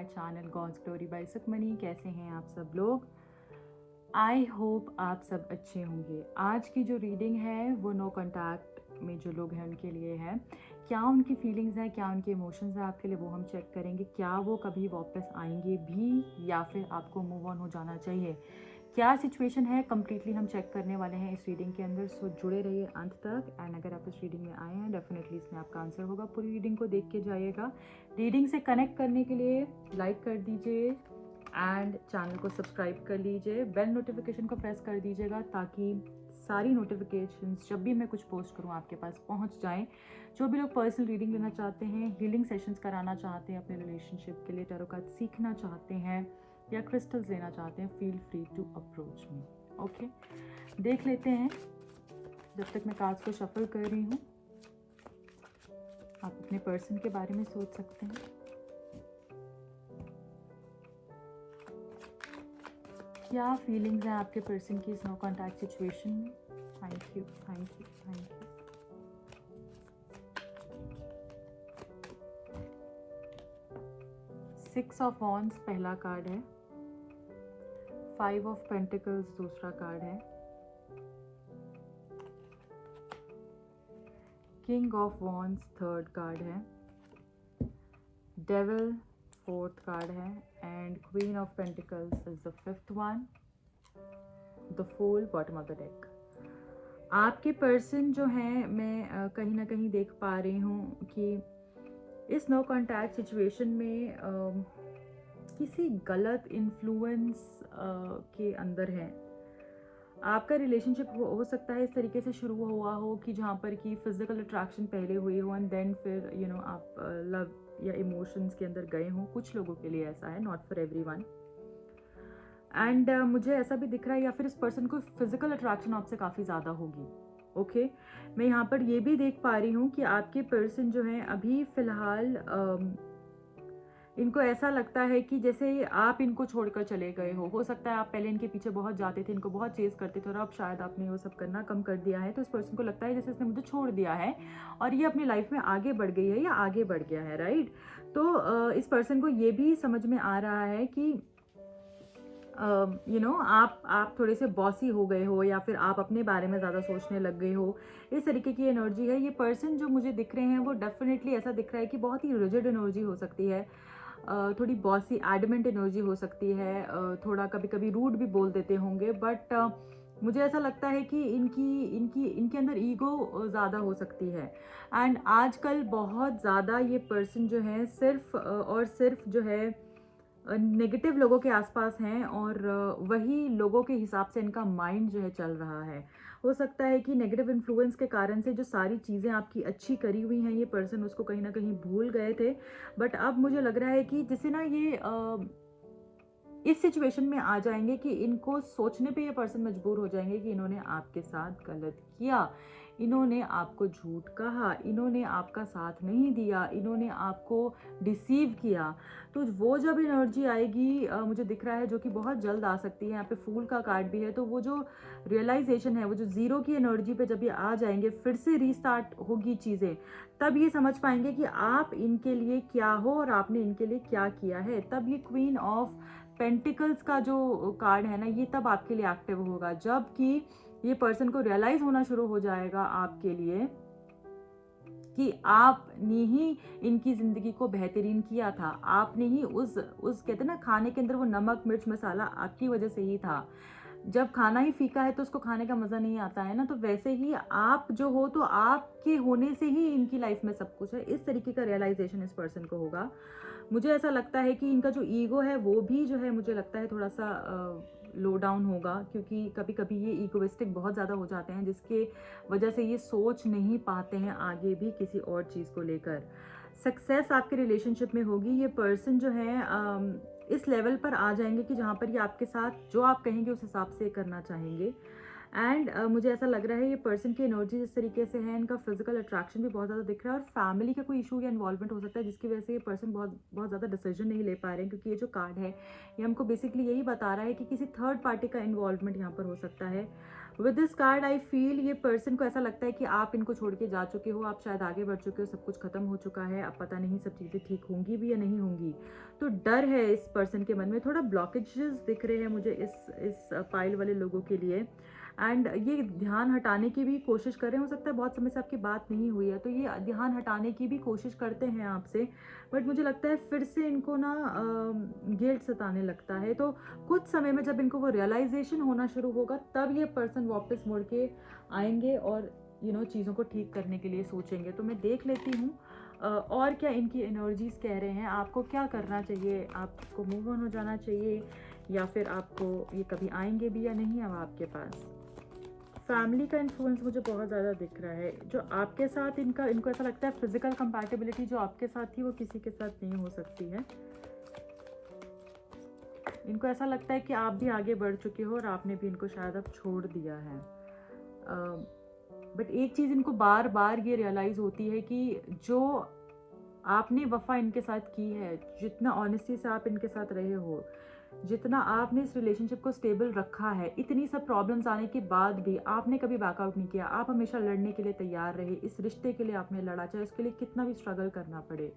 Channel God's glory by Sukhmani. कैसे हैं आप सब लोग? आई होप आप सब अच्छे होंगे। आज की जो रीडिंग है वो नो कॉन्टैक्ट में जो लोग हैं उनके लिए है। क्या उनकी फीलिंग्स हैं, क्या उनके इमोशंस हैं आपके लिए, वो हम चेक करेंगे। क्या वो कभी वापस आएंगे भी या फिर आपको मूव ऑन हो जाना चाहिए, क्या सिचुएशन है, कम्प्लीटली हम चेक करने वाले हैं इस रीडिंग के अंदर। सो जुड़े रहिए अंत तक। एंड अगर आप इस रीडिंग में आए हैं डेफिनेटली इसमें आपका आंसर होगा। पूरी रीडिंग को देख के जाइएगा। रीडिंग से कनेक्ट करने के लिए लाइक कर दीजिए एंड चैनल को सब्सक्राइब कर लीजिए। बेल नोटिफिकेशन को प्रेस कर दीजिएगा ताकि सारी नोटिफिकेशंस जब भी मैं कुछ पोस्ट करूँ आपके पास पहुँच जाएँ। जो भी लोग पर्सनल रीडिंग लेना चाहते हैं, हीलिंग सेशंस कराना चाहते हैं अपने रिलेशनशिप के लिए, टैरो कार्ड सीखना चाहते हैं या क्रिस्टल्स लेना चाहते हैं, feel free to approach me. Okay, देख लेते हैं। जब तक मैं कार्ड्स को शफल कर रही हूँ आप अपने पर्सन के बारे में सोच सकते हैं। क्या फीलिंग्स हैं आपके पर्सन की इस नो कॉन्टैक्ट सिचुएशन में? Thank you, thank you, thank you. Six of wands पहला कार्ड है, फाइव ऑफ पेंटिकल्स दूसरा कार्ड है, king of wands third card है, डेविल फोर्थ कार्ड है and queen of pentacles is the fifth one, the fool bottom of the deck. आपके person जो हैं मैं कहीं ना कहीं देख पा रही हूँ कि इस नो कॉन्टैक्ट सिचुएशन में किसी गलत इन्फ्लुएंस के अंदर है। आपका रिलेशनशिप हो सकता है इस तरीके से शुरू हुआ हो कि जहाँ पर कि फिजिकल अट्रैक्शन पहले हुई हो एंड देन फिर आप लव या इमोशंस के अंदर गए हों। कुछ लोगों के लिए ऐसा है, नॉट फॉर एवरीवन। एंड मुझे ऐसा भी दिख रहा है या फिर इस पर्सन को फिजिकल अट्रैक्शन आपसे काफ़ी ज़्यादा होगी। ओके, मैं यहाँ पर ये भी देख पा रही हूँ कि आपके पर्सन जो है अभी फ़िलहाल इनको ऐसा लगता है कि जैसे आप इनको छोड़कर चले गए हो सकता है आप पहले इनके पीछे बहुत जाते थे, इनको बहुत चेज करते थे और अब शायद आपने वो सब करना कम कर दिया है। तो इस पर्सन को लगता है जैसे इसने मुझे छोड़ दिया है और ये अपनी लाइफ में आगे बढ़ गई है या आगे बढ़ गया है, राइट। तो इस पर्सन को ये भी समझ में आ रहा है कि आप थोड़े से बॉसी हो गए हो या फिर आप अपने बारे में ज़्यादा सोचने लग गए हो। इस तरीके की एनर्जी है। ये पर्सन जो मुझे दिख रहे हैं वो डेफिनेटली ऐसा दिख रहा है कि बहुत ही रिजिड एनर्जी हो सकती है, थोड़ी बॉसी एडमेंट एनर्जी हो सकती है, थोड़ा कभी कभी रूड भी बोल देते होंगे। बट मुझे ऐसा लगता है कि इनके अंदर ईगो ज़्यादा हो सकती है। एंड आजकल बहुत ज़्यादा ये पर्सन जो है सिर्फ और सिर्फ जो है नेगेटिव लोगों के आसपास हैं और वही लोगों के हिसाब से इनका माइंड जो है चल रहा है। हो सकता है कि नेगेटिव इन्फ्लुएंस के कारण से जो सारी चीज़ें आपकी अच्छी करी हुई हैं ये पर्सन उसको कहीं ना कहीं भूल गए थे। बट अब मुझे लग रहा है कि जैसे ना ये इस सिचुएशन में आ जाएंगे कि इनको सोचने पे ये पर्सन मजबूर हो जाएंगे कि इन्होंने आपके साथ गलत किया, इन्होंने आपको झूठ कहा, इन्होंने आपका साथ नहीं दिया, इन्होंने आपको डिसीव किया। तो वो जब एनर्जी आएगी मुझे दिख रहा है जो कि बहुत जल्द आ सकती है। यहाँ पे फूल का कार्ड भी है। तो वो जो रियलाइजेशन है, वो जो ज़ीरो की एनर्जी पे जब ये आ जाएंगे, फिर से रीस्टार्ट होगी चीज़ें, तब ये समझ पाएंगे कि आप इनके लिए क्या हो और आपने इनके लिए क्या किया है। तब ये क्वीन ऑफ पेंटिकल्स का जो कार्ड है ना, ये तब आपके लिए एक्टिव होगा जबकि ये पर्सन को रियलाइज होना शुरू हो जाएगा आपके लिए कि आपने ही इनकी जिंदगी को बेहतरीन किया था। आपने ही उस कहते हैं ना, खाने के अंदर वो नमक मिर्च मसाला आपकी वजह से ही था। जब खाना ही फीका है तो उसको खाने का मज़ा नहीं आता है ना। तो वैसे ही आप जो हो, तो आपके होने से ही इनकी लाइफ में सब कुछ है। इस तरीके का रियलाइजेशन इस पर्सन को होगा। मुझे ऐसा लगता है कि इनका जो ईगो है वो भी जो है मुझे लगता है थोड़ा सा लो डाउन होगा, क्योंकि कभी कभी ये ईगोइस्टिक बहुत ज़्यादा हो जाते हैं जिसके वजह से ये सोच नहीं पाते हैं आगे भी किसी और चीज़ को लेकर। सक्सेस आपके रिलेशनशिप में होगी। ये पर्सन जो है इस लेवल पर आ जाएंगे कि जहाँ पर ये आपके साथ जो आप कहेंगे उस हिसाब से करना चाहेंगे। एंड मुझे ऐसा लग रहा है ये पर्सन की एनर्जी जिस तरीके से है, इनका फिजिकल अट्रैक्शन भी बहुत ज़्यादा दिख रहा है, और फैमिली का कोई इशू या इन्वॉल्वमेंट हो सकता है जिसकी वजह से ये पर्सन बहुत बहुत ज़्यादा डिसीजन नहीं ले पा रहे हैं, क्योंकि ये जो कार्ड है ये हमको बेसिकली यही बता रहा है कि किसी थर्ड पार्टी का इन्वॉल्वमेंट यहाँ पर हो सकता है। With this card I feel ये पर्सन को ऐसा लगता है कि आप इनको छोड़ के जा चुके हो, आप शायद आगे बढ़ चुके हो, सब कुछ खत्म हो चुका है, अब पता नहीं सब चीज़ें ठीक होंगी भी या नहीं होंगी। तो डर है इस पर्सन के मन में, थोड़ा ब्लॉकेजेस दिख रहे हैं मुझे इस पाइल वाले लोगों के लिए। एंड ये ध्यान हटाने की भी कोशिश कर रहे हैं, हो सकता है बहुत समय से आपकी बात नहीं हुई है, तो ये ध्यान हटाने की भी कोशिश करते हैं आपसे, बट मुझे लगता है फिर से इनको ना गिल्ट सताने लगता है। तो कुछ समय में जब इनको वो रियलाइजेशन होना शुरू होगा तब ये पर्सन वापस मुड़ के आएंगे और चीज़ों को ठीक करने के लिए सोचेंगे। तो मैं देख लेती हूँ और क्या इनकी एनर्जीज कह रहे हैं, आपको क्या करना चाहिए, आपको मूव ऑन हो जाना चाहिए या फिर आपको ये कभी आएंगे भी या नहीं अब आपके पास। फैमिली का इन्फ्लुएंस मुझे बहुत ज़्यादा दिख रहा है, जो आपके साथ इनको ऐसा लगता है फिजिकल कंपैटिबिलिटी जो आपके साथ थी वो किसी के साथ नहीं हो सकती है। इनको ऐसा लगता है कि आप भी आगे बढ़ चुके हो और आपने भी इनको शायद अब छोड़ दिया है। बट एक चीज़ इनको बार बार ये रियलाइज़ होती है कि जो आपने वफा इनके साथ की है, जितना ऑनेस्टी से आप इनके साथ रहे हो, जितना आपने इस रिलेशनशिप को स्टेबल रखा है, इतनी सब प्रॉब्लम्स आने के बाद भी आपने कभी बैकआउट नहीं किया, आप हमेशा लड़ने के लिए तैयार रहे, इस रिश्ते के लिए आपने लड़ा, चाहे उसके लिए कितना भी स्ट्रगल करना पड़े।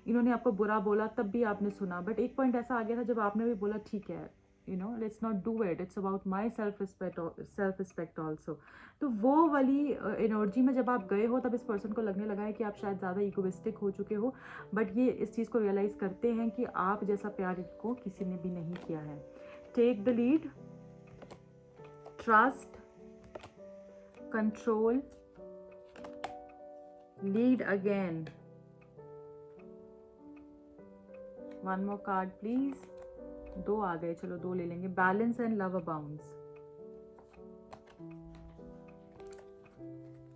इन्होंने आपको बुरा बोला तब भी आपने सुना, बट एक पॉइंट ऐसा आ गया था जब आपने भी बोला ठीक है, let's not do it, it's about my self respect also. तो वो वाली एनर्जी में जब आप गए हो तब इस पर्सन को लगने लगा है कि आप शायद ज़्यादा इगोइस्टिक हो चुके हो, बट ये इस चीज़ को रियलाइज़ करते हैं कि आप जैसा प्यार इनको किसी ने भी नहीं किया है। Take the lead, trust, control, lead again. One more card please. 2 आ गए, चलो 2 ले लेंगे। Balance and love abounds.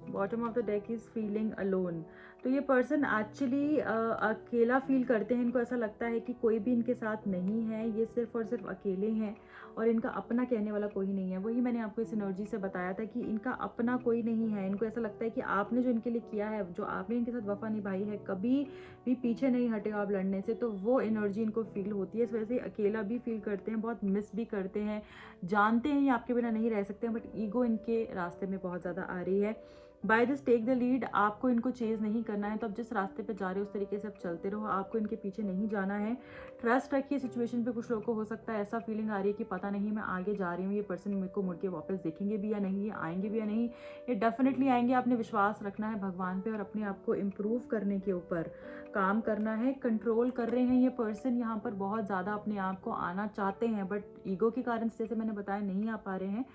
Bottom of the deck is feeling alone. तो ये पर्सन एक्चुअली अकेला फील करते हैं, इनको ऐसा लगता है कि कोई भी इनके साथ नहीं है, ये सिर्फ और सिर्फ अकेले हैं और इनका अपना कहने वाला कोई नहीं है। वही मैंने आपको इस एनर्जी से बताया था कि इनका अपना कोई नहीं है। इनको ऐसा लगता है कि आपने जो इनके लिए किया है, जो आपने इनके साथ वफा निभाई है, कभी भी पीछे नहीं हटे आप लड़ने से, तो वो एनर्जी इनको फील होती है। इस वजह से अकेला भी फील करते हैं, बहुत मिस भी करते हैं, जानते हैं ये आपके बिना नहीं रह सकते हैं, बट ईगो इनके रास्ते में बहुत ज़्यादा आ रही है। By this take the lead, आपको इनको चेज नहीं करना है, तो आप जिस रास्ते पे जा रहे हो उस तरीके से आप चलते रहो, आपको इनके पीछे नहीं जाना है। ट्रस्ट रखिए सिचुएशन पे। कुछ लोगों को हो सकता है ऐसा फीलिंग आ रही है कि पता नहीं मैं आगे जा रही हूँ, ये पर्सन मेरे को मुड़ के वापस देखेंगे भी या नहीं, ये आएंगे भी या नहीं। ये डेफिनेटली आएंगे। आपने विश्वास रखना है भगवान पे और अपने आप को इम्प्रूव करने के ऊपर काम करना है। कंट्रोल कर रहे हैं ये पर्सन यहाँ पर, बहुत ज़्यादा अपने आप को आना चाहते हैं, बट ईगो के कारण से जैसे मैंने बताया नहीं आ पा रहे हैं।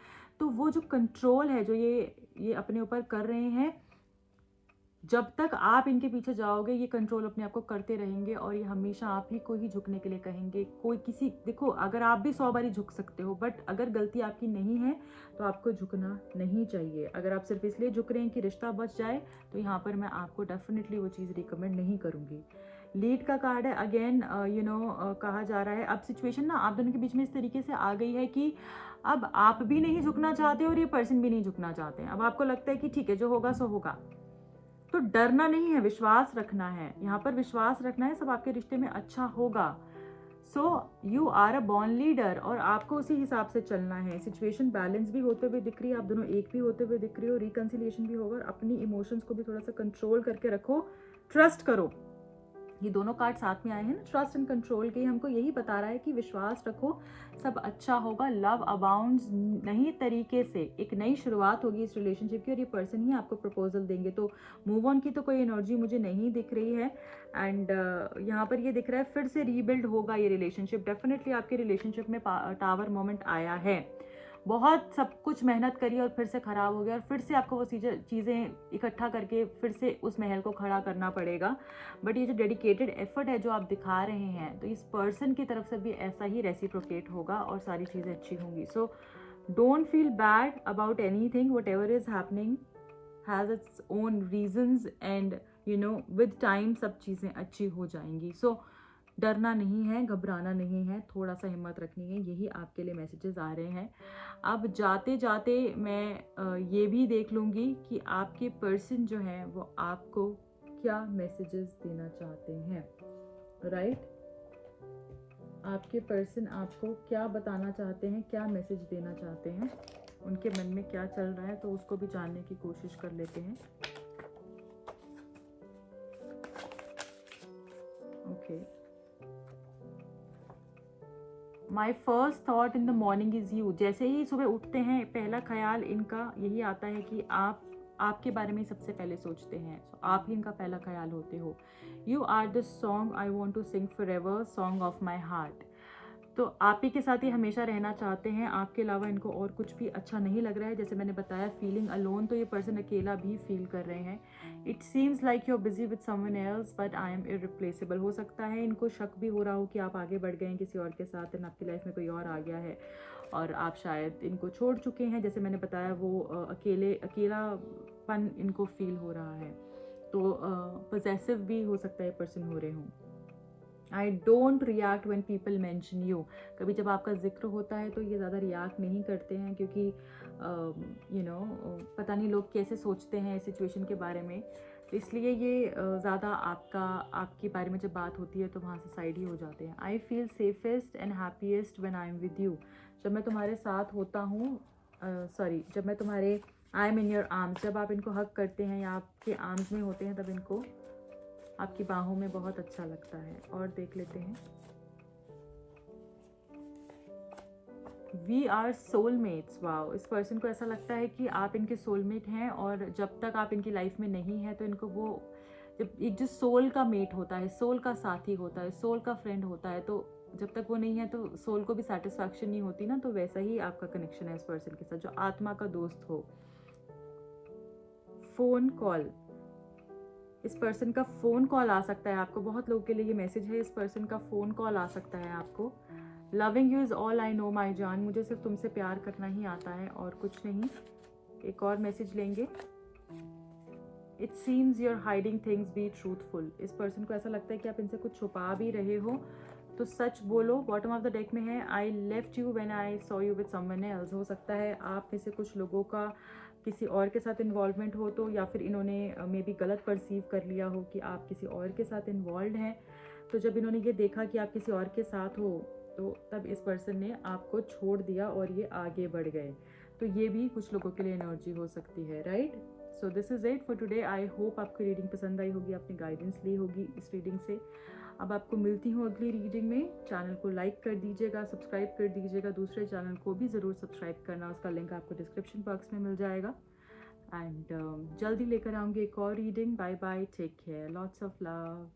तो वो जो कंट्रोल है जो ये अपने ऊपर कर रहे हैं, जब तक आप इनके पीछे जाओगे ये कंट्रोल अपने आप को करते रहेंगे और ये हमेशा आप ही को ही झुकने के लिए कहेंगे। कोई किसी, देखो अगर आप भी 100 बारी झुक सकते हो, बट अगर गलती आपकी नहीं है तो आपको झुकना नहीं चाहिए। अगर आप सिर्फ इसलिए झुक रहे हैं कि रिश्ता बच जाए, तो यहाँ पर मैं आपको डेफिनेटली वो चीज़ रिकमेंड नहीं करूँगी। लीड का कार्ड है अगेन, कहा जा रहा है अब सिचुएशन ना आप दोनों के बीच में इस तरीके से आ गई है कि अब आप भी नहीं झुकना चाहते और ये पर्सन भी नहीं झुकना चाहते हैं। अब आपको लगता है कि ठीक है जो होगा सो होगा। तो डरना नहीं है, विश्वास रखना है। यहाँ पर विश्वास रखना है, सब आपके रिश्ते में अच्छा होगा। So you are a born leader और आपको उसी हिसाब से चलना है। सिचुएशन बैलेंस भी होते हुए दिख रही है, आप दोनों एक भी होते हुए दिख रही हो, रिकन्सिलिएशन भी होगा और अपनी इमोशंस को भी थोड़ा सा कंट्रोल करके रखो, ट्रस्ट करो। ये दोनों कार्ड साथ में आए हैं ना, ट्रस्ट एंड कंट्रोल के, हमको यही बता रहा है कि विश्वास रखो, सब अच्छा होगा। लव अबाउंड्स, नई तरीके से एक नई शुरुआत होगी इस रिलेशनशिप की और ये पर्सन ही आपको प्रपोजल देंगे। तो मूव ऑन की तो कोई एनर्जी मुझे नहीं दिख रही है। एंड यहाँ पर ये दिख रहा है फिर से रीबिल्ड होगा ये रिलेशनशिप। डेफिनेटली आपके रिलेशनशिप में टावर मोमेंट आया है, बहुत सब कुछ मेहनत करी और फिर से ख़राब हो गया और फिर से आपको वो चीज़ें इकट्ठा करके फिर से उस महल को खड़ा करना पड़ेगा। बट ये जो डेडिकेटेड एफर्ट है जो आप दिखा रहे हैं, तो इस पर्सन की तरफ से भी ऐसा ही रेसिप्रोकेट होगा और सारी चीज़ें अच्छी होंगी। So don't feel bad about anything, what ever is happening has its own reasons and with time सब चीज़ें अच्छी हो जाएंगी। सो डरना नहीं है, घबराना नहीं है, थोड़ा सा हिम्मत रखनी है, यही आपके लिए मैसेजेस आ रहे हैं। अब जाते जाते मैं ये भी देख लूँगी कि आपके पर्सन जो हैं वो आपको क्या मैसेजेस देना चाहते हैं, राइट? आपके पर्सन आपको क्या बताना चाहते हैं, क्या मैसेज देना चाहते हैं, उनके मन में क्या चल रहा है, तो उसको भी जानने की कोशिश कर लेते हैं। Okay, my first thought in the morning is you. जैसे ही सुबह उठते हैं पहला ख्याल इनका यही आता है कि आपके बारे में सबसे पहले सोचते हैं, so, आप ही इनका पहला ख्याल होते हो। You are the song I want to sing forever, song of my heart. तो आप ही के साथ ही हमेशा रहना चाहते हैं, आपके अलावा इनको और कुछ भी अच्छा नहीं लग रहा है। जैसे मैंने बताया फीलिंग अलोन, तो ये पर्सन अकेला भी फील कर रहे हैं। It seems like you are busy with someone else but I am irreplaceable. हो सकता है इनको शक भी हो रहा हो कि आप आगे बढ़ गए हैं किसी और के साथ एंड आपकी लाइफ में कोई और आ गया है और आप शायद इनको छोड़ चुके हैं। जैसे मैंने बताया वो अकेलापन इनको फील हो रहा है, तो पॉसेसिव भी हो सकता है पर्सन हो रहे हों। I don't react when people mention you. कभी जब आपका जिक्र होता है तो ये ज़्यादा रिएक्ट नहीं करते हैं, क्योंकि पता नहीं लोग कैसे सोचते हैं इस सिचुएशन के बारे में, तो इसलिए ये ज़्यादा आपके बारे में जब बात होती है तो वहाँ से साइड ही हो जाते हैं। I feel safest and happiest when I am with you. जब मैं तुम्हारे साथ होता हूँ, जब मैं तुम्हारे I am in your arms, जब आप इनको हक करते हैं या आपके आर्म्स में होते हैं तब इनको आपकी बाहों में बहुत अच्छा लगता है। और देख लेते हैं, वी आर सोलमेट्स। वाओ, इस पर्सन को ऐसा लगता है कि आप इनके सोलमेट हैं, और जब तक आप इनकी लाइफ में नहीं है तो इनको वो जब एक जो सोल का मेट होता है, सोल का साथी होता है, सोल का फ्रेंड होता है, तो जब तक वो नहीं है तो सोल को भी सेटिस्फैक्शन नहीं होती ना, तो वैसा ही आपका कनेक्शन है इस पर्सन के साथ, जो आत्मा का दोस्त हो। फोन कॉल, इस पर्सन का फ़ोन कॉल आ सकता है आपको। बहुत लोगों के लिए ये मैसेज है, इस पर्सन का फ़ोन कॉल आ सकता है आपको। Loving you is all I know my जान, मुझे सिर्फ तुमसे प्यार करना ही आता है और कुछ नहीं। एक और मैसेज लेंगे। It seems you're hiding things, be truthful. इस पर्सन को ऐसा लगता है कि आप इनसे कुछ छुपा भी रहे हो, तो सच बोलो। बॉटम ऑफ द डेक में है I left you when I saw you with someone else. हो सकता है आप में से कुछ लोगों का किसी और के साथ इन्वॉल्वमेंट हो, तो या फिर इन्होंने मे बी गलत परसीव कर लिया हो कि आप किसी और के साथ इन्वॉल्व हैं। तो जब इन्होंने ये देखा कि आप किसी और के साथ हो, तो तब इस पर्सन ने आपको छोड़ दिया और ये आगे बढ़ गए। तो ये भी कुछ लोगों के लिए एनर्जी हो सकती है, right? So this is it for today. I hope आपको रीडिंग पसंद आई होगी, आपने गाइडेंस ली होगी इस रीडिंग से। अब आपको मिलती हूँ अगली रीडिंग में। चैनल को लाइक कर दीजिएगा, सब्सक्राइब कर दीजिएगा, दूसरे चैनल को भी ज़रूर सब्सक्राइब करना, उसका लिंक आपको डिस्क्रिप्शन बॉक्स में मिल जाएगा। एंड जल्दी लेकर आऊँगी एक और reading. Bye bye, take care, lots of love.